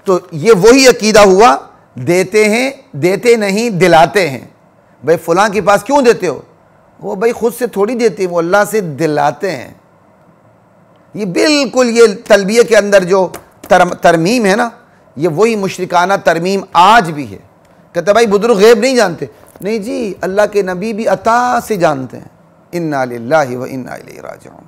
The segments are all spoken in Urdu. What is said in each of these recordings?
تو یہ وہی عقیدہ ہوا، دیتے ہیں، دیتے نہیں، دلاتے ہیں۔ بھائی فلاں کے پاس کیوں دیتے ہو؟ وہ بھائی خود سے تھوڑی دیتے ہیں، وہ اللہ سے دلاتے ہیں۔ یہ بالکل یہ تلبیہ کے اندر جو ترمیم ہے نا، یہ وہی مشرکانہ ترمیم آج بھی ہے۔ کہتا بھائی بزرگ غیب نہیں جانتے، نہیں جی اللہ کے نبی بھی عطا سے جانتے ہیں۔ انا للہ و انا الیہ راجعون۔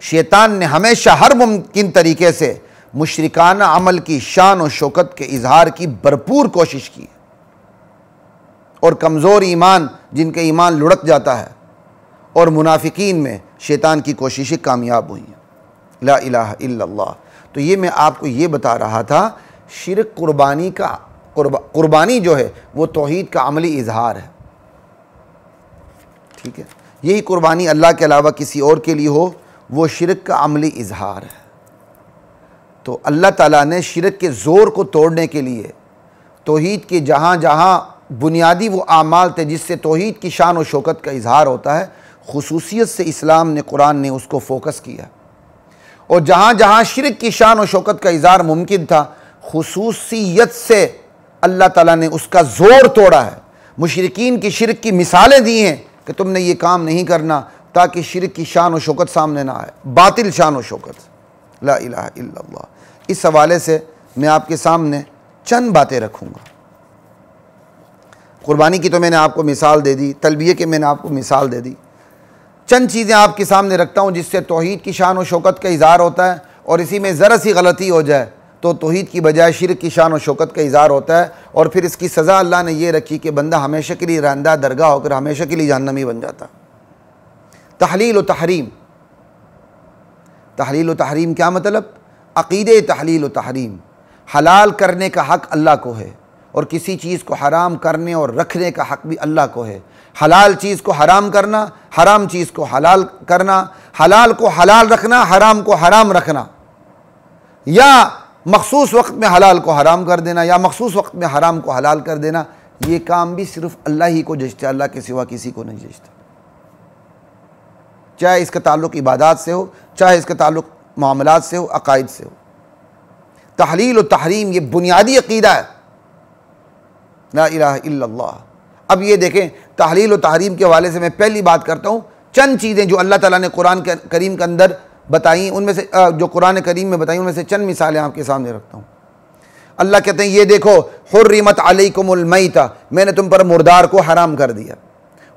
شیطان نے ہمیشہ ہر ممکن طریقے سے مشرکانہ عمل کی شان و شوکت کے اظہار کی بھرپور کوشش کی، اور کمزور ایمان جن کے ایمان لڑک جاتا ہے اور منافقین میں شیطان کی کوششیں کامیاب ہوئی ہیں۔ لا الہ الا اللہ۔ تو یہ میں آپ کو یہ بتا رہا تھا، شرک قربانی جو ہے وہ توحید کا عملی اظہار ہے، ٹھیک ہے؟ یہی قربانی اللہ کے علاوہ کسی اور کے لیے ہو وہ شرک کا عملی اظہار ہے۔ تو اللہ تعالیٰ نے شرک کے زور کو توڑنے کے لیے توحید کے جہاں جہاں بنیادی وہ اعمال تھے جس سے توحید کی شان و شوکت کا اظہار ہوتا ہے، خصوصیت سے اسلام نے، قرآن نے اس کو فوکس کیا، اور جہاں جہاں شرک کی شان و شوکت کا اظہار ممکن تھا، خصوصیت سے اللہ تعالیٰ نے اس کا زور توڑا ہے۔ مشرکین کی شرک کی مثالیں دی ہیں کہ تم نے یہ کام نہیں کرنا، تاکہ شرک کی شان و شوکت سامنے نہ آئے، باطل شان و شوکت۔ لا الہ الا اللہ۔ اس حوالے سے میں آپ کے سامنے چند باتیں رکھوں گا۔ قربانی کی تو میں نے آپ کو مثال دے دی، تلبیہ کے میں نے آپ کو مثال دے دی، چند چیزیں آپ کے سامنے رکھتا ہوں جس سے توحید کی شان و شوکت کا اظہار ہوتا ہے، اور اسی میں ذرا سی غلطی ہو جائے تو توحید کی بجائے شرک کی شان و شوکت کا اظہار ہوتا ہے، اور پھر اس کی سزا اللہ نے یہ رکھی کہ بندہ ہمیشہ کے لیے رندہ درگاہ ہو کر ہمیشہ کے لیے جہنمی بن جاتا۔ تحلیل و تحریم۔ تحلیل و تحریم کیا مطلب؟ عقیدہ تحلیل و تحریم، حلال کرنے کا حق اللہ کو ہے، اور کسی چیز کو حرام کرنے اور رکھنے کا حق بھی اللہ کو ہے۔ حلال چیز کو حرام کرنا، حرام چیز کو حلال کرنا، حلال کو حلال رکھنا، حرام کو حرام رکھنا، یا مخصوص وقت میں حلال کو حرام کر دینا یا مخصوص وقت میں حرام کو حلال کر دینا، یہ کام بھی صرف اللہ ہی کو جچتا ہے، اللہ کے سوا کسی کو نہیں جچتا، چاہے اس کا تعلق عبادات سے ہو، چاہے اس کا تعلق معاملات سے ہو، عقائد سے ہو۔ تحلیل و تحریم یہ بنیادی عقیدہ ہے، لا الہ الا اللہ۔ اب یہ دیکھیں، تحلیل و تحریم کے حوالے سے میں پہلی بات کرتا ہوں، چند چیزیں جو اللہ تعالیٰ نے قرآن کریم کے اندر بتائیں، ان میں سے جو قرآن کریم میں بتائیں ان میں سے چند مثالیں آپ کے سامنے رکھتا ہوں۔ اللہ کہتے ہیں یہ دیکھو، حرمت علیکم المیتہ، میں نے تم پر مردار کو حرام کر دیا،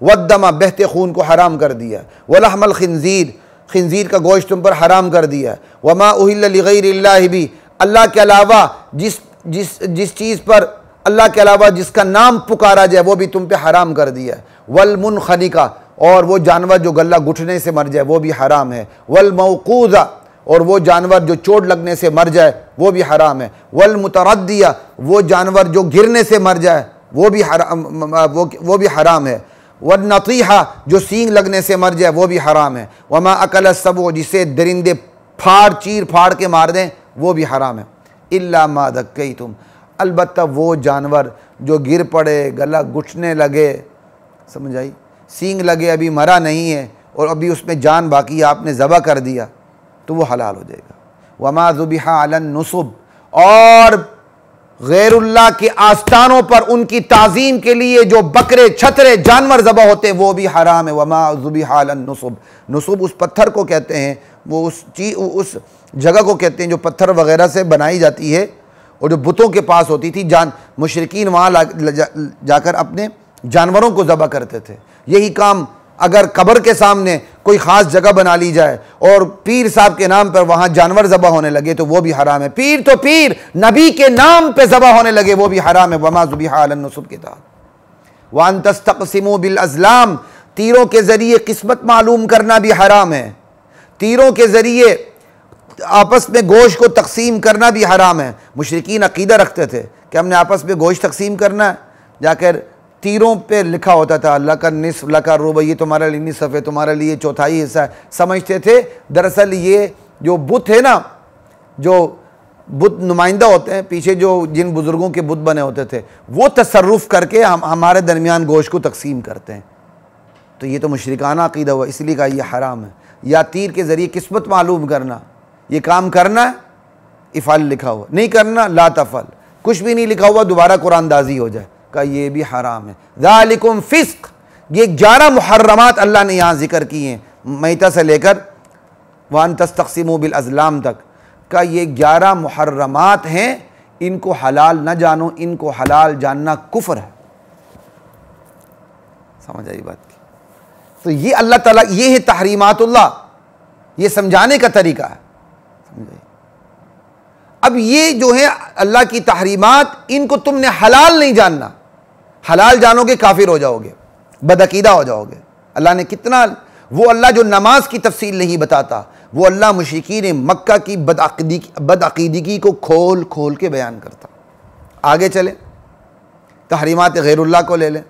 والدم، بہتے خون کو حرام کر دیا، ولحم الخنزیر، خنزیر کا گوشت تم پر حرام کر دیا، وما اہل لغیر اللہ بھی، اللہ کے علاوہ جس چیز پر اللہ کے علاوہ جس کا نام پکارا جائے وہ بھی تم پہ حرام کر دیا، والمنخنقہ، اور وہ جانور جو گلہ گھٹنے سے مر جائے وہ بھی حرام ہے، والموقوذہ، اور وہ جانور جو چوٹ لگنے سے مر جائے وہ بھی حرام ہے، والمتردیہ، وہ جانور جو گرنے سے مر جائے وہ بھی حرام ہے، والنطیحہ، جو سینگ لگنے سے مر جائے وہ بھی حرام ہے، وما اکل السبع، جسے درندے چیر پھاڑ کے مار دیں وہ بھی حرام ہے، الا ما ذکیتم، البتہ وہ جانور جو گر پڑے، گلا گھٹنے لگے، سمجھ آئی، سینگ لگے، ابھی مرا نہیں ہے اور ابھی اس میں جان باقی ہے، آپ نے ذبح کر دیا تو وہ حلال ہو جائے گا۔ وما ذبح علی النصب، اور غیر اللہ کے آستانوں پر ان کی تعظیم کے لیے جو بکرے چھترے جانور ذبح ہوتے وہ بھی حرام ہے۔ وما ذبح علی النصب، نصب اس پتھر کو کہتے ہیں، وہ اس جگہ کو کہتے ہیں جو پتھر وغیرہ سے بنائی جاتی ہے اور جو بتوں کے پاس ہوتی تھی، مشرکین وہاں جا کر اپنے جانوروں کو ذبح کرتے تھے۔ یہی کام اگر قبر کے سامنے کوئی خاص جگہ بنا لی جائے اور پیر صاحب کے نام پر وہاں جانور ذبح ہونے لگے تو وہ بھی حرام ہے۔ پیر تو پیر، نبی کے نام پہ ذبح ہونے لگے وہ بھی حرام ہے۔ وما ذبح علی النصب کے تحت۔ وان تستقسموا بالازلام، تیروں کے ذریعے قسمت معلوم کرنا بھی حرام ہے، تیروں کے ذریعے آپس میں گوشت کو تقسیم کرنا بھی حرام ہے۔ مشرکین عقیدہ رکھتے تھے کہ ہم نے آپس میں گوشت تقسیم کرنا ہے، جا کر تیروں پہ لکھا ہوتا تھا اللہ کا نصف، اللہ کا ربع، یہ تمہارے لیے نصف ہے، تمہارے لیے چوتھائی حصہ ہے، سمجھتے تھے۔ دراصل یہ جو بت ہے نا، جو بت نمائندہ ہوتے ہیں پیچھے، جو جن بزرگوں کے بت بنے ہوتے تھے، وہ تصرف کر کے ہمارے درمیان گوشت کو تقسیم کرتے ہیں۔ تو یہ تو مشرکانہ عقیدہ ہوا، اس لیے کہا یہ حرام ہے۔ یا تیر کے ذریعے قسمت معلوم کرنا، یہ کام کرنا ہے افعل لکھا ہوا، نہیں کرنا لا تفعل، کچھ بھی نہیں لکھا ہوا دوبارہ قرآن دازی ہو جائے، کہا یہ بھی حرام ہے۔ ذالکم فسق، یہ 11 محرمات اللہ نے یہاں ذکر کی ہیں، میتہ سے لے کر وان تستقسموا بالازلام تک، کہا یہ 11 محرمات ہیں، ان کو حلال نہ جانو، ان کو حلال جاننا کفر ہے۔ سمجھ آئی بات کی؟ تو یہ اللہ تعالیٰ، یہ ہے تحریمات اللہ، یہ سمجھانے کا طریقہ ہے۔ اب یہ جو ہے اللہ کی تحریمات، ان کو تم نے حلال نہیں جاننا، حلال جانو گے کافر ہو جاؤ گے، بدعقیدہ ہو جاؤ گے۔ اللہ نے کتنا، وہ اللہ جو نماز کی تفصیل نہیں بتاتا، وہ اللہ مشرکین مکہ کی بدعقیدگی کو کھول کھول کے بیان کرتا۔ آگے چلیں، تحریمات غیر اللہ کو لے لیں،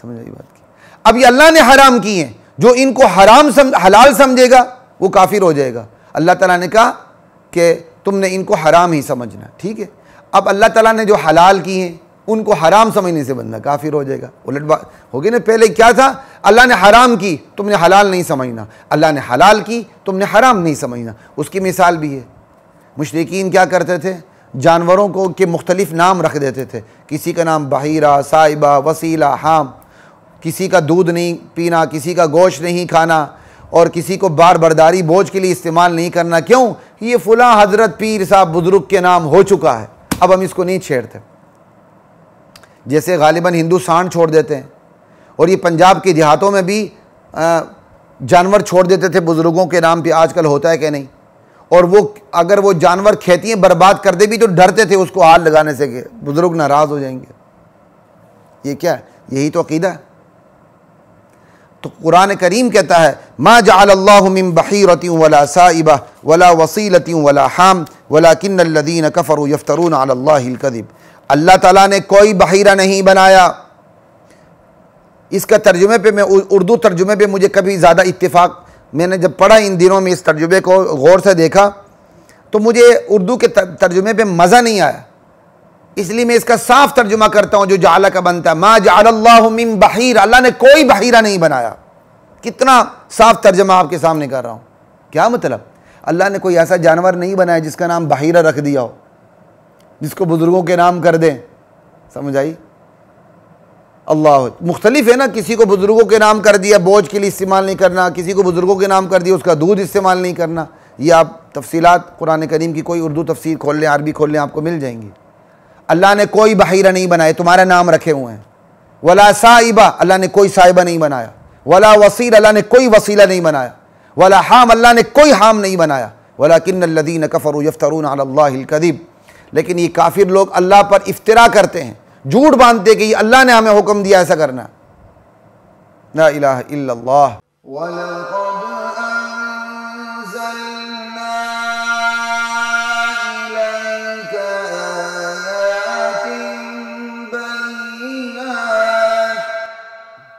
سمجھ آئی بات کی؟ اب یہ اللہ نے حرام کی ہیں، جو ان کو حلال سمجھے گا وہ کافر ہو جائے گا۔ اللہ تعالیٰ نے کہا کہ تم نے ان کو حرام ہی سمجھنا، ٹھیک ہے۔ اب اللہ تعالیٰ نے جو حلال کی ہیں ان کو حرام سمجھنے سے بندہ کافر ہو جائے گا، الٹ بات ہوگی نا۔ پہلے کیا تھا؟ اللہ نے حرام کی، تم نے حلال نہیں سمجھنا، اللہ نے حلال کی، تم نے حرام نہیں سمجھنا۔ اس کی مثال بھی ہے، مشرکین کیا کرتے تھے؟ جانوروں کو کے مختلف نام رکھ دیتے تھے، کسی کا نام بحیرہ، سائبہ، وسیلہ، حام، کسی کا دودھ نہیں پینا، کسی کا گوشت نہیں کھانا، اور کسی کو بار برداری بوجھ کے لیے استعمال نہیں کرنا۔ کیوں؟ یہ فلاں حضرت پیر صاحب بزرگ کے نام ہو چکا ہے، اب ہم اس کو نہیں چھیڑتے۔ جیسے غالباً ہندو سانڈ چھوڑ دیتے ہیں، اور یہ پنجاب کے دیہاتوں میں بھی جانور چھوڑ دیتے تھے بزرگوں کے نام پہ، آج کل ہوتا ہے کہ نہیں؟ اور وہ اگر وہ جانور کھیتیاں برباد کر دے بھی تو ڈرتے تھے اس کو ہاتھ لگانے سے کہ بزرگ ناراض ہو جائیں گے۔ یہ کیا ہے؟ یہی تو عقیدہ ہے۔ تو قرآن کریم کہتا ہے ما جعل اللہ من بحیرۃ ولا سائبہ ولا وصیلۃ ولا حام ولکن الذین کفروا یفترون علی اللہ الکذب۔ اللہ تعالیٰ نے کوئی بحیرہ نہیں بنایا۔ اس کا ترجمے پہ، میں اردو ترجمے پہ مجھے کبھی زیادہ اتفاق، میں نے جب پڑھا ان دنوں میں اس ترجمے کو غور سے دیکھا تو مجھے اردو کے ترجمے پہ مزہ نہیں آیا، اس لیے میں اس کا صاف ترجمہ کرتا ہوں جو جعلہ کا بنتا ہے، ما جعل اللہ من بحیر، اللہ نے کوئی بحیرہ نہیں بنایا۔ کتنا صاف ترجمہ آپ کے سامنے کر رہا ہوں۔ کیا مطلب؟ اللہ نے کوئی ایسا جانور نہیں بنایا جس کا نام بحیرہ رکھ دیا ہو، جس کو بزرگوں کے نام کر دیں۔ سمجھ آئی؟ اللہ مختلف ہے نا، کسی کو بزرگوں کے نام کر دیا بوجھ کے لیے استعمال نہیں کرنا، کسی کو بزرگوں کے نام کر دیا اس کا دودھ استعمال نہیں کرنا۔ یہ آپ تفصیلات قرآن کریم کی کوئی اردو تفسیر کھول لیں، عربی کھول لیں، آپ کو مل جائیں گی۔ اللہ نے کوئی بحیرہ نہیں بنایا، تمہارا نام رکھے ہوئے ہیں۔ ولا سائبہ، اللہ نے کوئی سائبہ نہیں بنایا۔ ولا وصیل، اللہ نے کوئی وسیلہ نہیں بنایا۔ ولا حام، اللہ نے کوئی حام نہیں بنایا۔ ولکن الذین کفروا یفترون علی اللہ الکذب، لیکن یہ کافر لوگ اللہ پر افترا کرتے ہیں، جھوٹ باندھتے ہیں کہ یہ اللہ نے ہمیں حکم دیا ایسا کرنا۔ لا الہ الا اللہ۔